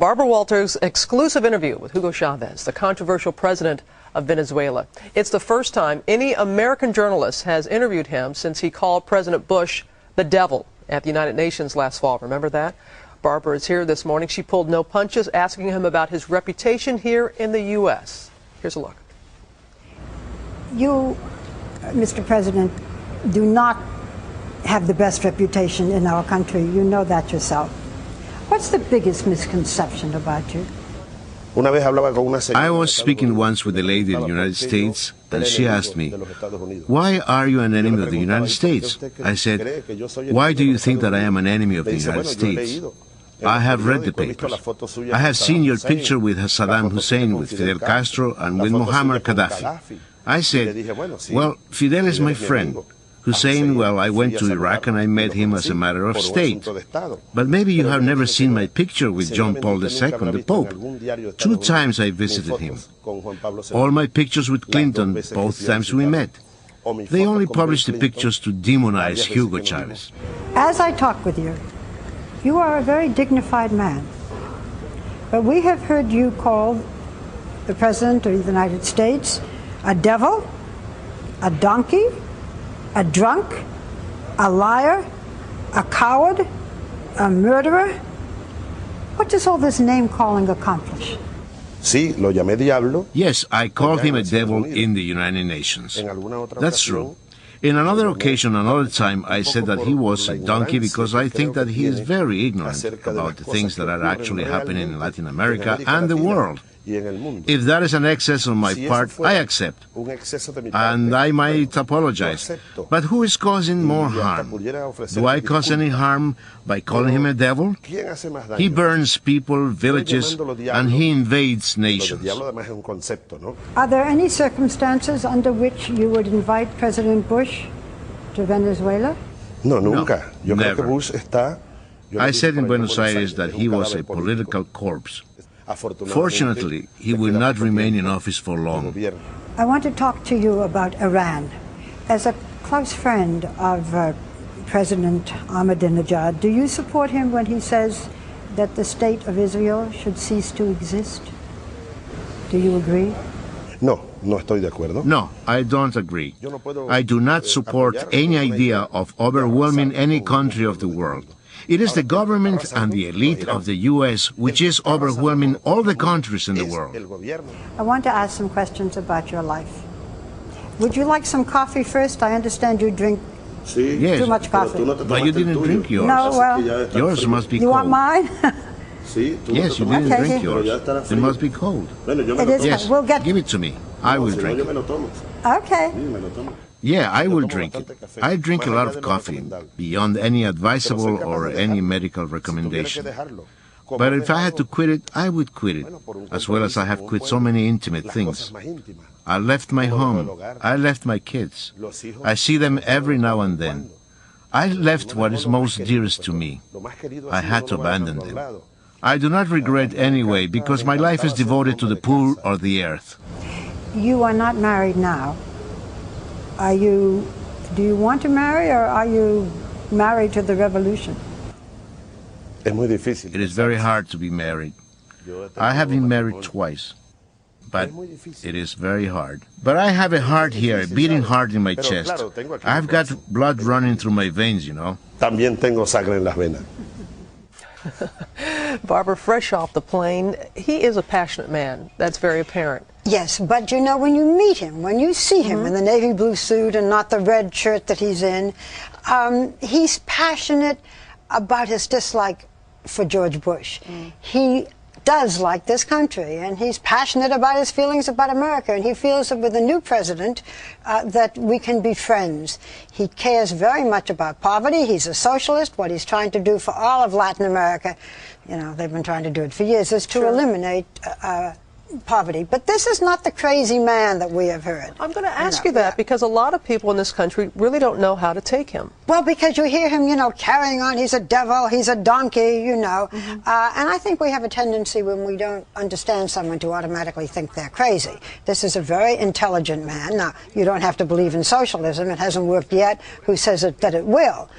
Barbara Walters' exclusive interview with Hugo Chavez, the controversial president of Venezuela. It's the first time any American journalist has interviewed him since he called President Bush the devil at the United Nations last fall. Remember that? Barbara is here this morning. She pulled no punches, asking him about his reputation here in the U.S. Here's a look. You, Mr. President, do not have the best reputation in our country. You know that yourself. What's the biggest misconception about you? I was speaking once with a lady in the United States, and she asked me, "Why are you an enemy of the United States?" I said, "Why do you think that I am an enemy of the United States? I have read the papers. I have seen your picture with Saddam Hussein, with Fidel Castro, and with Muammar Gaddafi." I said, "Well, Fidel is my friend. Hussein, well, I went to Iraq and I met him as a matter of state. But maybe you have never seen my picture with John Paul II, the Pope. 2 times I visited him. All my pictures with Clinton, both times we met. They only published the pictures to demonize Hugo Chavez." As I talk with you, you are a very dignified man. But we have heard you call the President of the United States a devil, a donkey, a drunk, a liar, a coward, a murderer. What does all this name-calling accomplish? Yes, I called him a devil in the United Nations. That's true. In another occasion, another time, I said that he was a donkey because I think that he is very ignorant about the things that are actually happening in Latin America and the world. If that is an excess on my part, I accept. And I might apologize. But who is causing more harm? Do I cause any harm by calling him a devil? He burns people, villages, and he invades nations. Are there any circumstances under which you would invite President Bush to Venezuela? No, never. I said in Buenos Aires that he was a political corpse. Fortunately, he will not remain in office for long. I want to talk to you about Iran. As a close friend of President Ahmadinejad, do you support him when he says that the state of Israel should cease to exist? Do you agree? No, I don't agree. I do not support any idea of overwhelming any country of the world. It is the government and the elite of the U.S. which is overwhelming all the countries in the world. I want to ask some questions about your life. Would you like some coffee first? I understand you drink too much coffee. But you didn't drink yours. No, well... Yours must be cold. You want mine? Yes, you didn't drink yours. It must be cold. It is yes, cold. Give it to me. I will drink it. Okay. Yeah, I will drink it. I drink a lot of coffee, beyond any advisable or any medical recommendation. But if I had to quit it, I would quit it, as well as I have quit so many intimate things. I left my home. I left my kids. I see them every now and then. I left what is most dearest to me. I had to abandon them. I do not regret anyway, because my life is devoted to the poor or the earth. You are not married now. Do you want to marry, or are you married to the revolution? It is very hard to be married. I have been married twice, but it is very hard. But I have a heart here, beating hard in my chest. I've got blood running through my veins, you know. Barbara, fresh off the plane, he is a passionate man. That's very apparent. Yes, but you know, when you meet him, when you see him in the navy blue suit and not the red shirt that he's in, he's passionate about his dislike for George Bush. He does like this country, and he's passionate about his feelings about America, and he feels that with the new president that we can be friends. He cares very much about poverty. He's a socialist. What he's trying to do for all of Latin America, you know, they've been trying to do it for years, is to eliminate poverty. But this is not the crazy man that we have heard. I'm going to ask you that because a lot of people in this country really don't know how to take him. Well, because you hear him, you know, carrying on, he's a devil, he's a donkey, you know. And I think we have a tendency when we don't understand someone to automatically think they're crazy. This is a very intelligent man. Now, you don't have to believe in socialism. It hasn't worked yet. Who says that it will?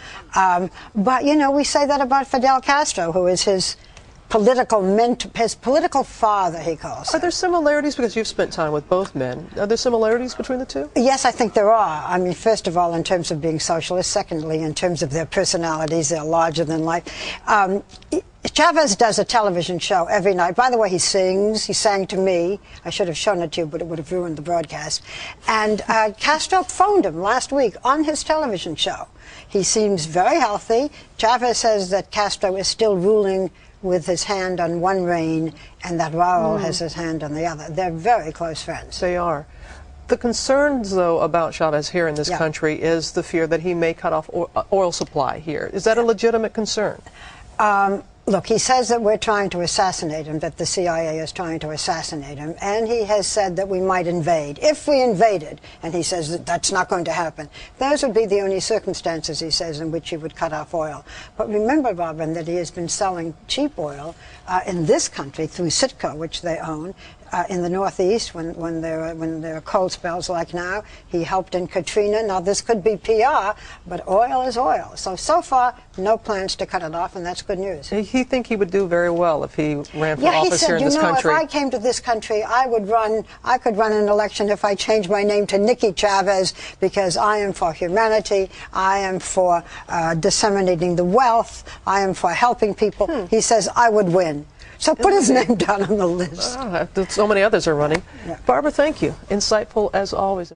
But, you know, we say that about Fidel Castro, who is his his political father, he calls Are him. there similarities, because you've spent time with both men? Are there similarities between the two? Yes, I think there are. I mean, first of all, in terms of being socialist. Secondly, in terms of their personalities, they're larger than life. Chavez does a television show every night. By the way, he sings. He sang to me. I should have shown it to you, but it would have ruined the broadcast. And Castro phoned him last week on his television show. He seems very healthy. Chavez says that Castro is still ruling with his hand on one rein and that Raul has his hand on the other. They're very close friends. They are. The concerns, though, about Chavez here in this country is the fear that he may cut off oil supply here. Is that a legitimate concern? Look, he says that we're trying to assassinate him, that the CIA is trying to assassinate him, and he has said that we might invade. If we invaded, and he says that that's not going to happen, those would be the only circumstances, he says, in which he would cut off oil. But remember, Robin, that he has been selling cheap oil in this country through Citgo, which they own, in the Northeast when there are cold spells like now. He helped in Katrina. Now, this could be PR, but oil is oil. So far, no plans to cut it off, and that's good news. He think he would do very well if he ran for office here in this country. If I came to this country, I could run an election if I changed my name to Nikki Chavez, because I am for humanity, I am for disseminating the wealth, I am for helping people. He says I would win. So put his name down on the list. So many others are running. Barbara, thank you. Insightful as always.